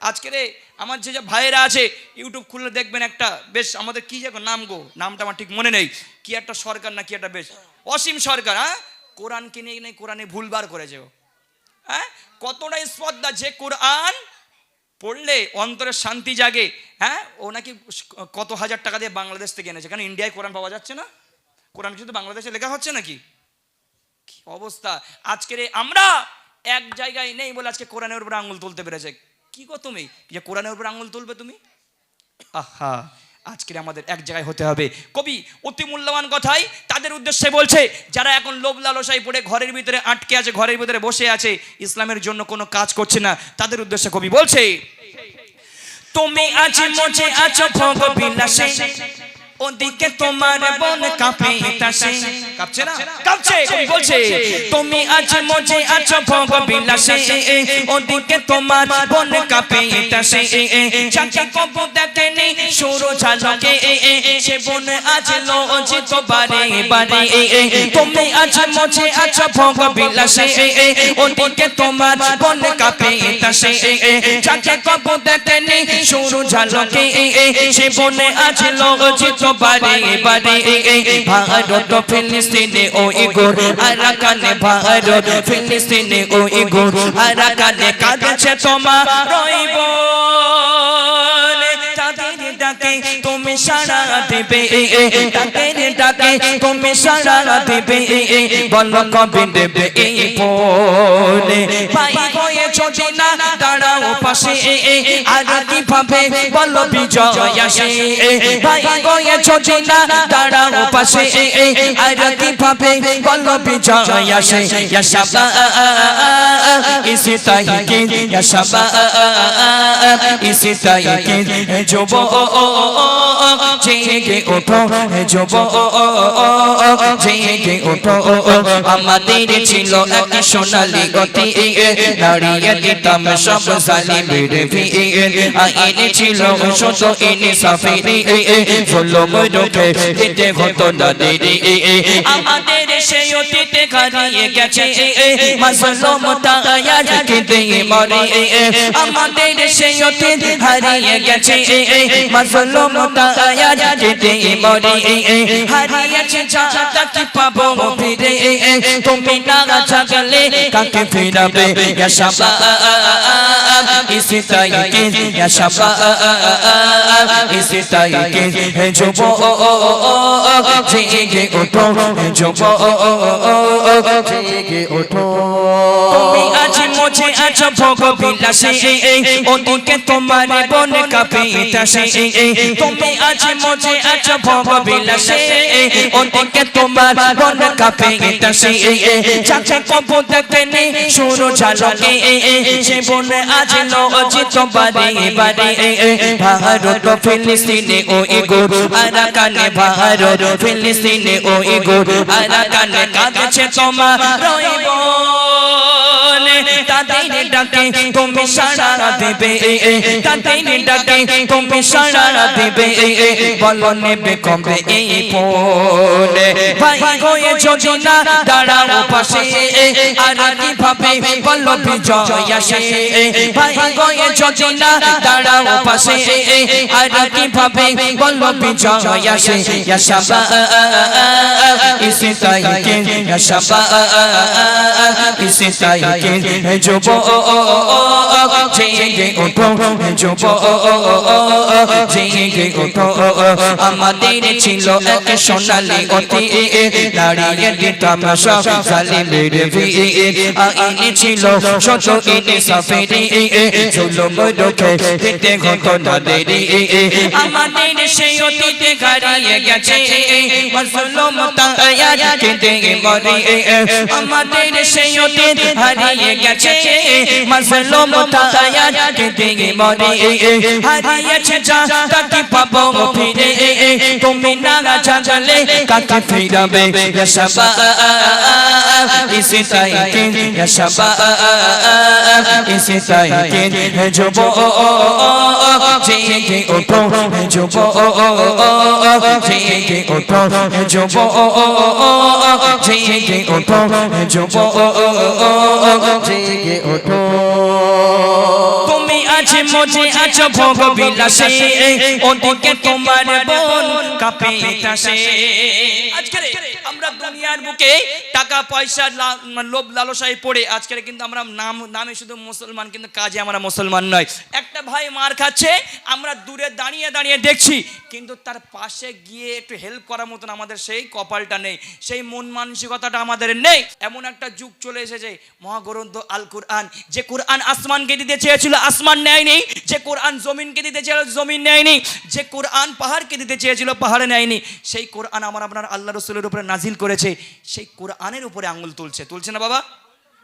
আজকে রে আমার যে ভাইয়েরা আছে ইউটিউব খুললে দেখবেন একটা বেশ আমাদের কি যে নাম গো, নামটা আমার ঠিক মনে নেই, কি একটা সরকার না কি একটা বেশ অসীম সরকার, হ্যাঁ কোরআনকে নিয়ে নেই, কোরআনে ভুলবার করেছে ও, হ্যাঁ কতটা স্পর্ধা যে কোরআন পড়লে অন্তরের শান্তি জাগে, হ্যাঁ ও নাকি কত হাজার টাকা দিয়ে বাংলাদেশ থেকে এনেছে, কারণ ইন্ডিয়ায় কোরআন পাওয়া যাচ্ছে না, কোরআন কিন্তু বাংলাদেশে লেখা হচ্ছে নাকি, কি অবস্থা আজকের আমরা এক জায়গায় নেই বলে আজকে কোরআনের উপর আঙুল তুলতে পেরেছে, কি গো তুমি যে কোরআনের উপর আঙুল তুলবে তুমি, আহা আজকে আমাদের এক জায়গায় হতে হবে। কবি অতি মূল্যবান কথাই তাদের উদ্দেশ্যে বলছে যারা এখন লোভ লালসায় পড়ে ঘরের ভিতরে আটকে আছে, ঘরের ভিতরে বসে আছে, ইসলামের জন্য কোনো কাজ করছে না, তাদের উদ্দেশ্যে কবি বলছে তুমি আজ মজে আছো ভোগ বিলাসে, ওদিকে তোমার বন কাঁপে তাসে, কাঁপছে না কাঁপছে, কবি বলছে তুমি আজ মজে আছো ভোগ বিলাসে, ওদিকে তোমার বন কাঁপে তাসে, চাচা কবু দেখেনি সূর্য ঝলকে, সে বন আজ লজ্জিত বারে বারে, তুমি আজ মজে আছো ভোগ বিলাসে, ওদিকে তোমার বন কাঁপে তাসে, চাচা কবু দেখেনি সূর্য ঝলকে, সে বন আজ লজ্জিত বারে বারে, ভারত ফিলিস্তিনে ওই গোর আরাকানে, ভারত ফিলিস্তিনে ওই গোর আরাকানে কাঁদছে তোমার রইব, তাদের ডাকে তুমি সাড়া দেবে, তাদের ডাকে তুমি সাড়া দেবে, বল কবে দেবে এই পরে, ভাই হয়ে যদি না দাঁড়াও পাশে, আর কিভাবে বল বিজয় আসে, ভাই হয়ে যদি না দাঁড়াও পাশে, আর কিভাবে বল বিজয় আসে, ইয়া শাবা ইসি তাইকে, ইয়া শাবা ইসি তাইকে, যুবক জেগে ওঠো, যুবক জেগে ওঠো, আমাদের ছিল এক সোনালী গতি, দাঁড়িয়ে দিতাম সব জালিমের ভিড়, আইন ছিল শত ইনসাফের, জুলুম রুখে দিতে হতো না দেরি, আমাদের সেই অতীতে হারিয়ে গেছে, মাজলুম তায়ার কেঁদে মরে, আমাদের সেই অতীত হারিয়ে গেছে, মাজলুম তায়ার কেঁদে মরে, হারিয়েছে যা কি পাবো ফিরে, তুমি না জাগলে কাকে ফিরাবে, ইয়া শাবা ইসি তাইকে, ইয়া শাবা ইসি তাইকে, যুবক জেগে ওঠো, যুবক জেগে ওঠো, তুমি আজ মজে আছো ভোগ বিলাসে, ওদিকে তোমার বন কাঁপে তাসে, তুমি আজ মজে আছো ভোগ বিলাসে, ওদিকে তোমার বন কাঁপে তাসে, চাচা কবু দেখেনি সূর্য ঝলকে, সে বন আজ লজ্জিত বারে বারে, ভারত ফিলিস্তিনে ওই গোর আরাকানে, ভারত ফিলিস্তিনে ওই গোর আরাকানে কাঁদছে তোমার রইব, তাদের ডাকে তুমি সাড়া দেবে, তাদের ডাকে তুমি সাড়া দেবে, বলো নেবে কবে এই পরে, ভাই হয়ে যদি না দাঁড়াও পাশে, আর কিভাবে বলো বিজয় আসে, ভাই হয়ে যদি না দাঁড়াও পাশে, আর কিভাবে বলো বিজয় আসে, ইয়া শাবা ইসি তাইকে, ইয়া শাবা ইসি তাইকে, যুবক জেগে ওঠো, যুবক জেগে ওঠো, আমাদের ছিল এক সোনালী অতি, দাঁড়িয়ে দিতাম সব জালিমের ভিড়, আইন ছিল শত ইনসাফের, জুলুম রুখে দিতে হতো না দেরি, আমাদের সেই অতীতে হারিয়ে গেছে, মাজলুম তায়ার কেঁদে মরে, আমাদের সেই অতীত হারিয়ে গেছে, মাজলুম তায়ার কেঁদে মরে, হারিয়েছে যা কি পাবো ফিরে, তুমি না জাগলে কাকে ফিরাবে, ইয়া শাবা ইসি তাইকে, ইয়া শাবা ইসি তাইকে, যুবক জেগে ওঠো, যুবক জেগে ওঠো, যুবক জেগে ওঠো, যুবক জেগে ওঠো তুমি আছে মজে আছো ভোগ বিলাসে ওদিকে তোমার বোন কাঁপে তাসে আজকে আমরা দুনিয়ার বুকে টাকা পয়সা লোভ লালসায় পড়ে আজকে কিন্তু আমরা নামে শুধু মুসলমান কিন্তু কাজে আমরা মুসলমান নয় একটা ভাই মার খাচ্ছে আমরা দূরে দাঁড়িয়ে দাঁড়িয়ে দেখছি কিন্তু তার পাশে গিয়ে একটু হেল্প করার মতন আমাদের সেই কপালটা নেই সেই মন মানসিকতাটা আমাদের নেই এমন একটা যুগ চলে এসেছে মহাগ্রন্থ আল কুরআন যে কুরআন আসমানকে দিতে চেয়েছিল আসমান নেয়নি যে কুরআন জমিনকে দিতে চেয়েছিল জমিন নেয়নি যে কুরআন পাহাড়কে দিতে চেয়েছিল পাহাড়ে নেয়নি সেই কুরআন আমার আপনার আল্লাহ রাসূলের উপরে নাজিল করেছে সেই কুরআনের উপরে আঙুল তুলছে না বাবা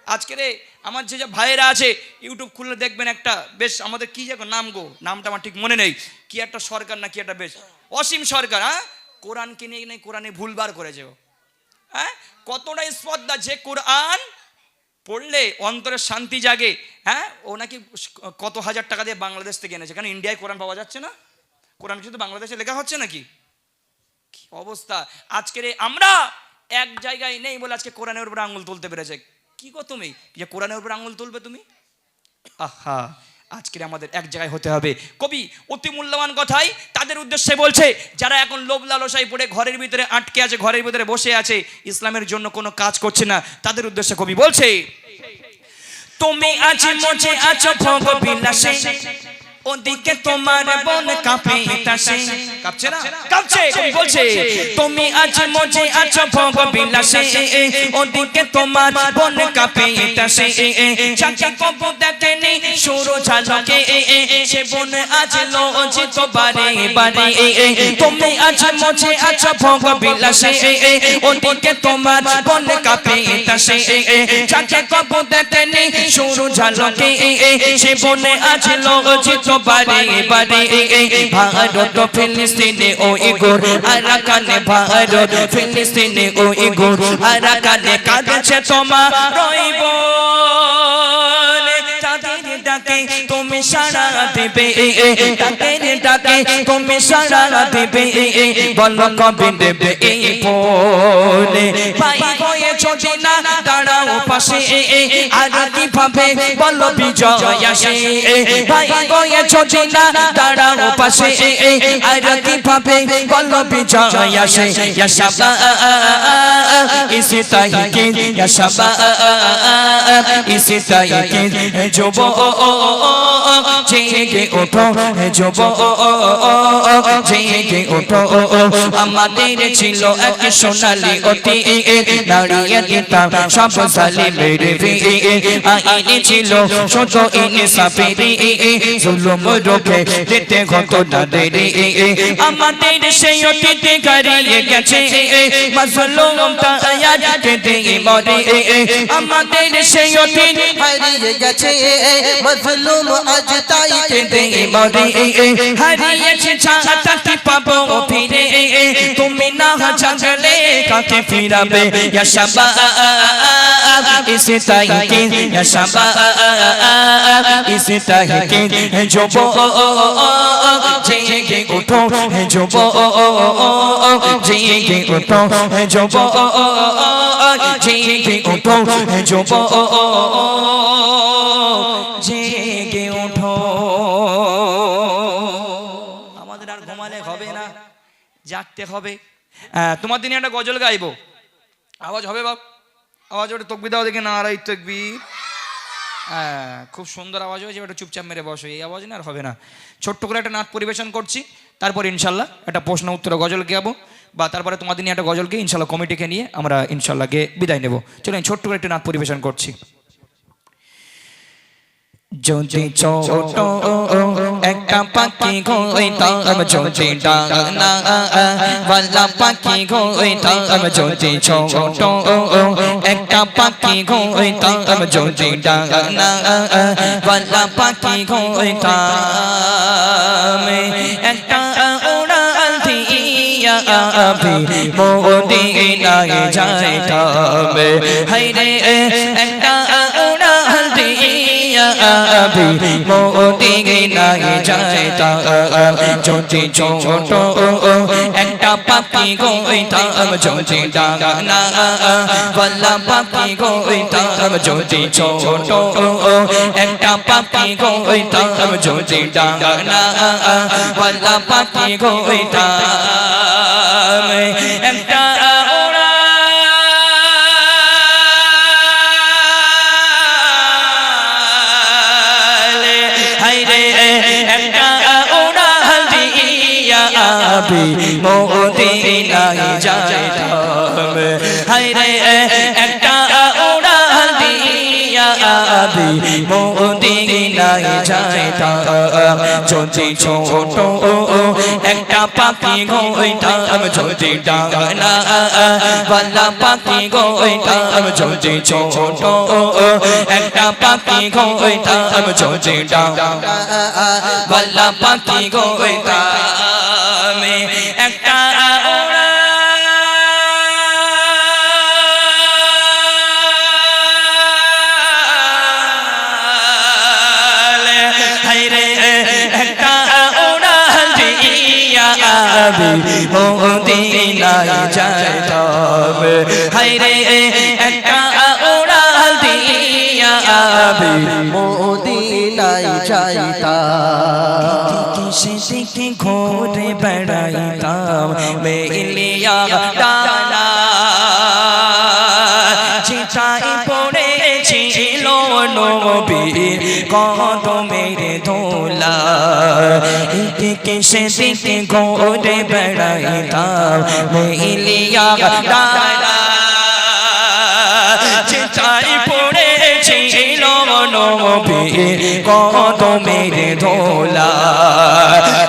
আজকে রে আমার যে ভাইয়েরা আছে ইউটিউব খুললে দেখবেন একটা বেশ আমাদের কি যে নামটা আমার ঠিক মনে নেই কি একটা সরকার না কি একটা বেশ অসীম সরকার হ্যাঁ কোরআনকে নিয়ে নেই কোরআনে ভুলবার করেছে হ্যাঁ কতটা স্পর্ধা যে কোরআন পড়লে অন্তরে শান্তি জাগে হ্যাঁ ও নাকি কত হাজার টাকা দিয়ে বাংলাদেশ থেকে এনেছে কারণ ইন্ডিয়ায় কোরআন পাওয়া যাচ্ছে না কোরআন শুধু বাংলাদেশে লেখা হচ্ছে নাকি কি অবস্থা আজকের আমরা এক জায়গায় নেই বলে আজকে কোরআনের উপরে আঙুল তুলতে পেরেছে কি গো তুমি যে কোরআনের উপরে আঙুল তুলবে তুমি আহা আজকে আমাদের এক জায়গায় হতে হবে কবি অতি মূল্যবান কথাই তাদের উদ্দেশ্যে বলছে যারা এখন লোভ লালসায় পড়ে ঘরের ভিতরে আটকে আছে ঘরের ভিতরে বসে আছে ইসলামের জন্য কোনো কাজ করছে না তাদের উদ্দেশ্যে কবি বলছে তুমি আজ মজে আছো ভোগ বিলাসে ওদিকে তোমার বোন কাঁপে তাসে কাঁপছে না কাঁপছে বলছে তুমি আজ মজে আছো ভোগ বিলাসে ওদিকে তোমার বোন কাঁপে তাসে চাচা কবু দেখেনি সূর্য ঝলকে সে বোন আজ লজ্জিত বারে বারে তুমি আজ মজে আছো ভোগ বিলাসে ওদিকে তোমার বোন কাঁপে তাসে চাচা কবু দেখেনি সূর্য ঝলকে সে বোন আজ লজ্জিত বারে বারে ভারত ফিলিস্তিনে ওই গোর আরাকানে ভারত ফিলিস্তিনে ওই গোর আরাকানে কাঁদছে তোমার রইব তাদের ডাকে তুমি সাড়া দেবে তাদের ডাকে তুমি সাড়া দেবে বলো কবে দেবে এই পরে ভাই হয়ে যদি না দাঁড়াও পাশে আর কিভাবে বলো বিজয় আসে ভাই হয়ে যদি না দাঁড়াও পাশে আর কিভাবে বলো বিজয় আসে ইয়া শাবা ইসি তাইকে ইয়া শাবা ইসি তাইকে যুব জেগে ওঠো যুব জেগে ওঠো আমাদের ছিল এক সোনালী অতি দাঁড়িয়ে দিতাম সব জালিমের আইনে ছিল ছোট ইনসাফেরি জুলুম রোখে দিতে ঘটনা দেরি আমাদের সেই অতীতে হারিয়ে গেছে মাজলুম তায়াজ কেটে মরে আমাদের সেই অতীত হারিয়ে গেছে মাজলুম আজ তাই কেঁদে মরে হারিয়েছে ছাতাটি পাবো ফিরে তুমি না জাগলে কাকে ফিরাবে ইয়া শাবা ইসে তাইকে ইয়া শাবা ইসে তাইকে যুব জেগে ওঠো যুব জেগে ওঠো যুব জেগে ওঠো যুব জেগে ওঠো আমাদের আর ঘুমালে হবে না জাগতে হবে তোমার দিনে একটা গজল গাইবো আওয়াজ হবে বাপ আওয়াজ ওটা তকবি দাও দেখে নারাই তকবীর খুব সুন্দর আওয়াজ হয়েছে ওটা চুপচাপ মেরে বসো এই আওয়াজ না আর হবে না ছোট্ট করে একটা নাচ পরিবেশন করছি তারপর ইনশাল্লাহ একটা প্রশ্ন উত্তর গজল গাবো বা তারপরে তোমাদের নিয়ে একটা গজলকে ইনশাল্লাহ কমিটিকে নিয়ে আমরা ইনশাল্লাহ গিয়ে বিদায় নেব চলো ছোট্ট করে একটা নাচ পরিবেশন করছি যদি ছোট একটা পাখি হইতাম যদি ডানা বালা পাখি হইতাম যদি ছোট একটা পাখি হইতাম যদি ডানা বালা পাখি হইতাম একটা উড়াল দিয়া মদিনায় যাইতাম হায়রে একটা উড়াল দিয়া মদিনায় যাইতাম যদি ছোট একটা একটা পাখি কইতাম যদি ডানা বল্লা পাখি কইতাম যদি ছোট একটা পাখি কইতাম যদি ডানা বল্লা পাখি কইতাম একটা মদিনায় যাইতাম হায়রে একটা উড়াল দিয়া মদিনায় যাইতাম যদি ছোট একটা পাখি কইতাম যদি ডানা বল্লা পাখি কইতাম যদি ছোট একটা পাখি কইতাম যদি ডানা বল্লা পাখি কইতাম একটা মদিনায় যাইতাম হায়রে একটা উড়াল দিয়া মদিনায় যাইতাম সেদিকে ঘুরে বেড়াইতাম মেলিয়া ডানা চিতাই পড়েছিল নবীর কদমের ধুলা এদিকে সেদিকে ঘুরে বেড়াইতাম মেলিয়া ডানা চিতাই পড়েছিল নবীর কদমের ধুলা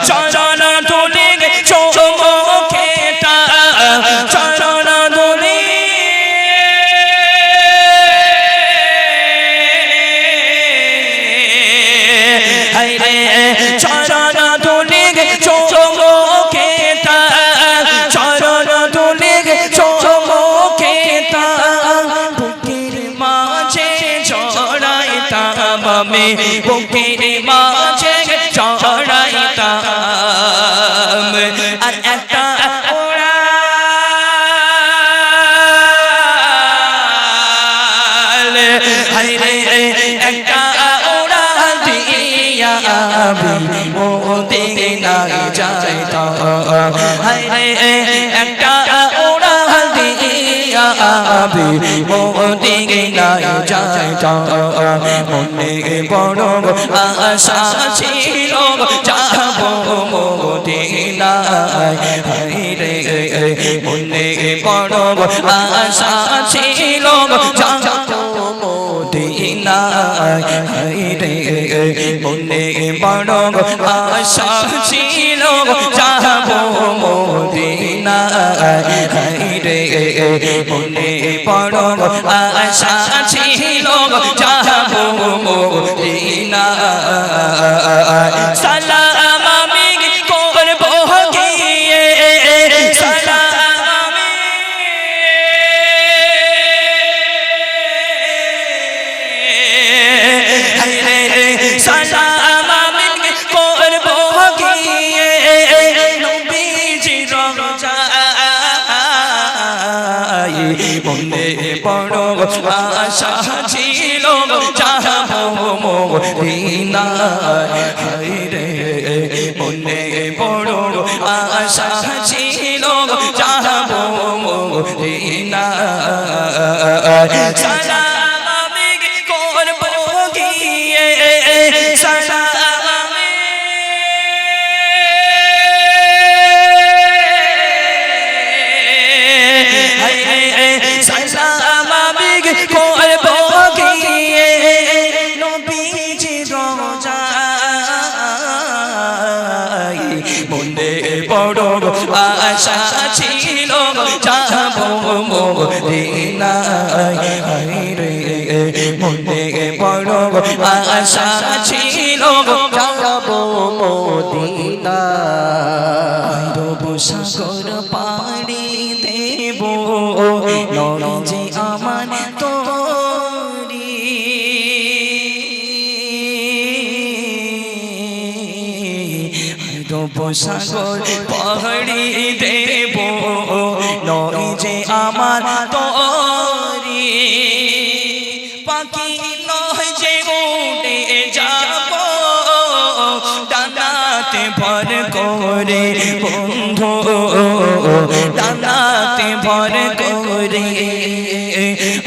চরণ ধুলি চোখেটা চরণ ধুলি হায়রে চরণ ধুলি চোখেটা চরণ ধুলি চোখেটা বুকের মাঝে জড়াইতাম আমি বুকের মাঝে জড়াইতাম আর একটা উড়াল হায়রে একটা উড়াল দিয়া মদিনায় যাইতাম হায়রে একটা উড়াল দিয়া মদিনায় যাইতাম মনে বড় আশা ছিল যাব মদিনায় হায়রে মনে বড় আশা ছিল যাব মদিনায় হায়রে মনে বড় আশা ছিল যাব মদিনায় হায়রে মনে বড় আশা ছিল যাব মদিনায় সালাম আমি করব গিয়ে সালাম আমি হায়রে সালাম আমি করব গিয়ে নবীজির রওজায় মনে বড় আশা ছিল যাব মদিনায় হায়রে মনে বড় আশা ছিল যাব মদিনায় সালাম আমি করব গিয়ে সালাম আমি সালাম আমি করব গিয়ে নবীজির রওজায় মনে বড় আশা ছিল যাব মদিনায় হায়রে মনে বড় আশা ছিল যাব মদিনায় রব সাগর পাড়ি দেব নয় যে আমার তোরি রূপসাগর পাহাড়ি দেব নয় যে আমার তরি পাখি নয় যে উড়ে যাব ডানাতে ভর করে বন্ধু ডানাতে ভর করে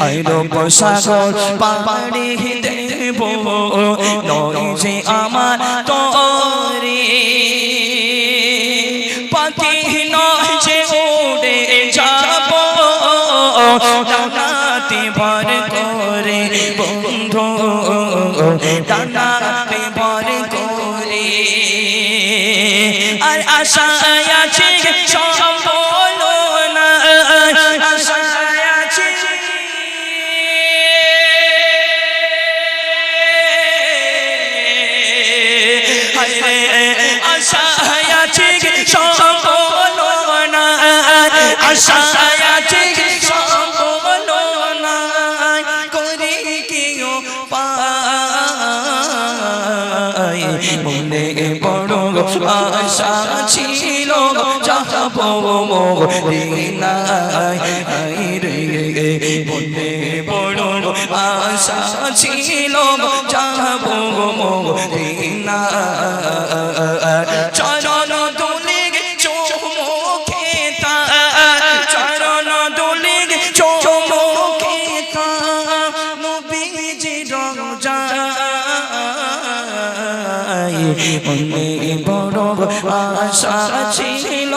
আই রূপসাগর পাহাড়ি দেব নয় যে আমার তরি পাখি নয় যে উড়ে যাব ডানাতে ভর করে বন্ধু ডানাতে ভর করে আর আশায় আছে সম্বল না আশায় আছে আশায় আছে সম্বল না আশায় আছে সম্বল না করে কেউ পায় মনে বড় আশা ছিল যাব মদিনায় রে মনে বড় আশা ছিল যাব মদিনায় চরণ দুলি চুমুকে চরণ দুলি চুমুকে নবীজি রওজা মনে বড় আশা ছিল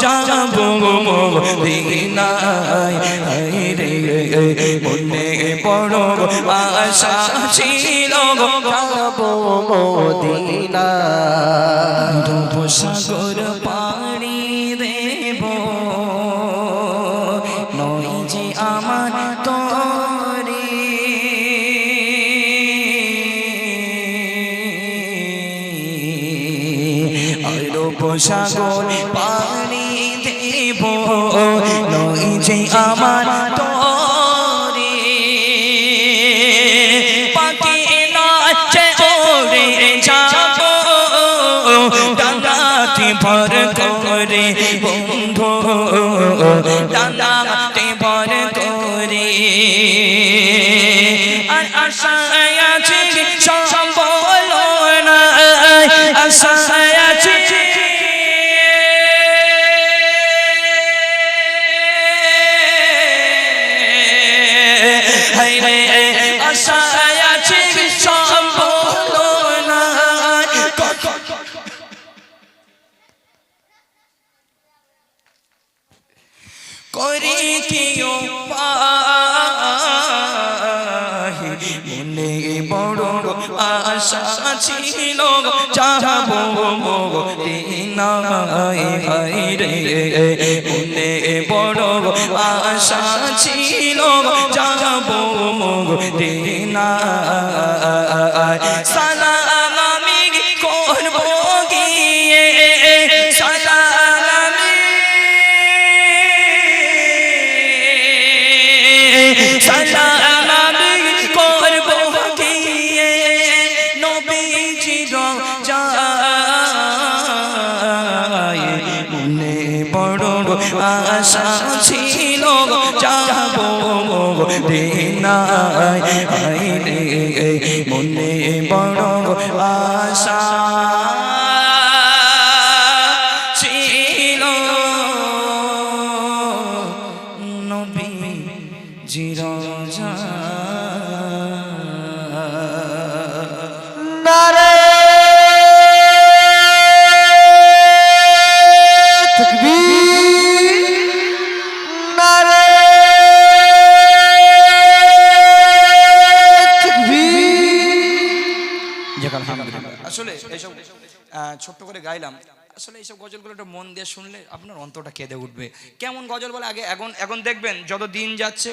যাব মদিনায় রে মনে বড় আশা ছিল যাব মদিনায় রূপসাগর পাড়ি দেব নয় যে আমার তরি রূপসাগর পাড়ি দেব নয় যে আমার তরি পাখি নয় যে উড়ে যাব ডানাতে ভর করে বন্ধু ডানাতে ভর করে আর আশায় আছে সম্বল না আশায় আছে আশায় আছে সম্বল না করে কেউ পায় মনে বড় আশা ছিল যাব মদিনায় রে মনে বড় আশা ছিল যাব মদিনায় সালাম আমি করব গিয়ে সালাম আমি সালাম আমি করব গিয়ে নবীজি রওজায় মনে বড় আশা ছিল যাব মদিনায় রে মনে বড় আশা ছিল নবীজি রওজায় নারে তাকবীর নারে তাকবীর আলহামদুলিল্লাহ আসলে এইসব ছোট্ট করে গাইলাম আসলে এইসব গজলগুলো একটু মন দিয়ে শুনলে আপনার অন্তরটা কেঁদে উঠবে কেমন গজল বলে আগে এখন দেখবেন যত দিন যাচ্ছে